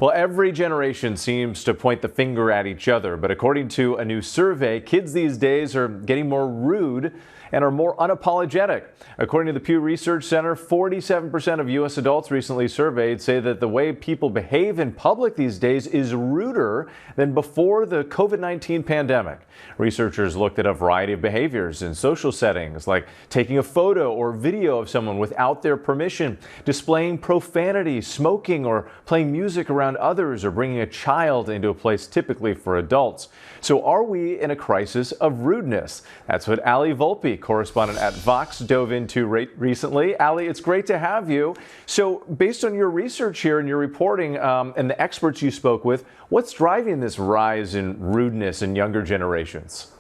Well, every generation seems to point the finger at each other, but according to a new survey, kids these days are getting more rude and are more unapologetic. According to the Pew Research Center, 47% of U.S. adults recently surveyed say that the way people behave in public these days is ruder than before the COVID-19 pandemic. Researchers looked at a variety of behaviors in social settings, like taking a photo or video of someone without their permission, displaying profanity, smoking, or playing music around others, or bringing a child into a place typically for adults. So are we in a crisis of rudeness? That's what Allie Volpe, correspondent at Vox, dove into recently. Allie, it's great to have you. So based on your research here and your reporting and the experts you spoke with, what's driving this rise in rudeness in younger generations?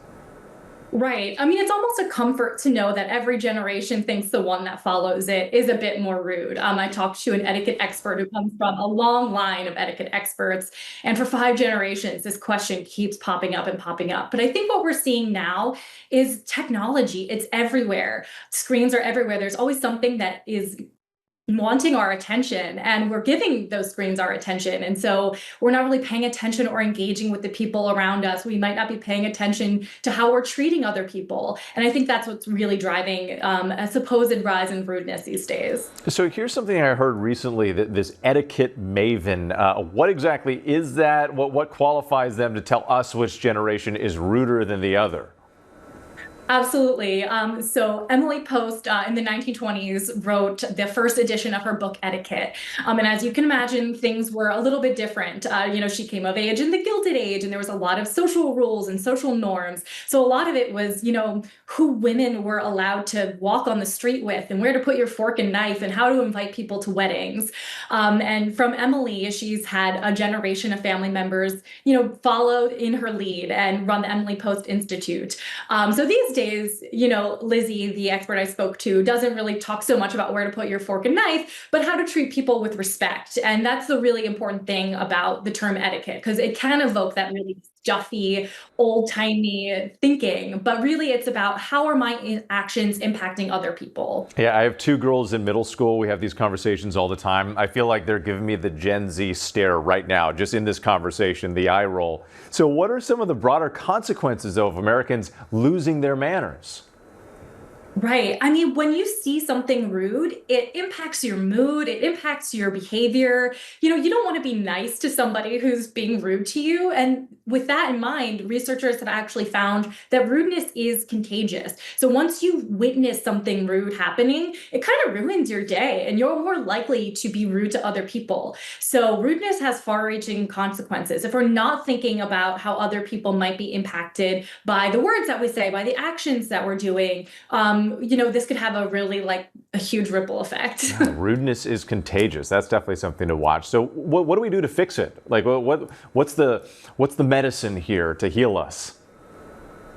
Right. I mean, it's almost a comfort to know that every generation thinks the one that follows it is a bit more rude. I talked to an etiquette expert who comes from a long line of etiquette experts. And for 5 generations, this question keeps popping up and popping up. But I think what we're seeing now is technology. It's everywhere. Screens are everywhere. There's always something that is wanting our attention, and we're giving those screens our attention, and so we're not really paying attention or engaging with the people around us. We might not be paying attention to how we're treating other people, and I think that's what's really driving a supposed rise in rudeness these days. So here's something I heard recently, that this etiquette maven, what exactly is that? What qualifies them to tell us which generation is ruder than the other? Absolutely. So Emily Post in the 1920s wrote the first edition of her book Etiquette. And as you can imagine, things were a little bit different. She came of age in the Gilded Age, and there was a lot of social rules and social norms. So a lot of it was, who women were allowed to walk on the street with, and where to put your fork and knife, and how to invite people to weddings. And from Emily, she's had a generation of family members, followed in her lead and run the Emily Post Institute. So these days, Lizzie, the expert I spoke to, doesn't really talk so much about where to put your fork and knife, but how to treat people with respect. And that's the really important thing about the term etiquette, because it can evoke that really stuffy, old-timey thinking, but really it's about how are my actions impacting other people. Yeah, I have 2 girls in middle school. We have these conversations all the time. I feel like they're giving me the Gen Z stare right now, just in this conversation, the eye roll. So what are some of the broader consequences, though, of Americans losing their manners? Right. I mean, when you see something rude, it impacts your mood, it impacts your behavior. You don't want to be nice to somebody who's being rude to you. And with that in mind, researchers have actually found that rudeness is contagious. So once you witness something rude happening, it kind of ruins your day, and you're more likely to be rude to other people. So rudeness has far-reaching consequences. If we're not thinking about how other people might be impacted by the words that we say, by the actions that we're doing, this could have a huge ripple effect. Yeah, rudeness is contagious. That's definitely something to watch. So what do we do to fix it? Like, what's the medicine here to heal us?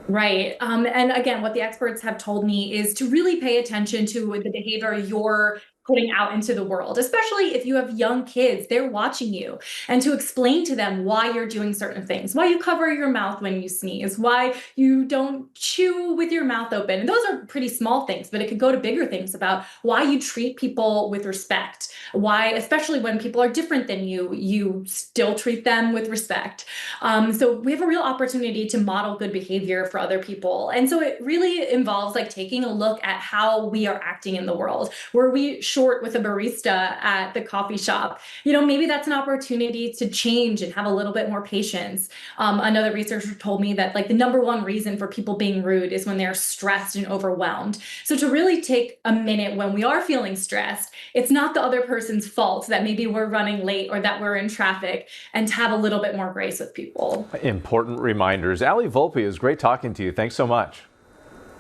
Right. And again, what the experts have told me is to really pay attention to the behavior you're putting out into the world, especially if you have young kids, they're watching you, and to explain to them why you're doing certain things, why you cover your mouth when you sneeze, why you don't chew with your mouth open. And those are pretty small things, but it could go to bigger things about why you treat people with respect, why, especially when people are different than you still treat them with respect. So we have a real opportunity to model good behavior for other people. And so it really involves taking a look at how we are acting in the world. Were we short with a barista at the coffee shop? Maybe that's an opportunity to change and have a little bit more patience. Another researcher told me that the number one reason for people being rude is when they're stressed and overwhelmed. So to really take a minute when we are feeling stressed, it's not the other person's fault that maybe we're running late or that we're in traffic, and to have a little bit more grace with people. Important reminders. Allie Volpe, it was great talking to you. Thanks so much.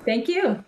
Thank you.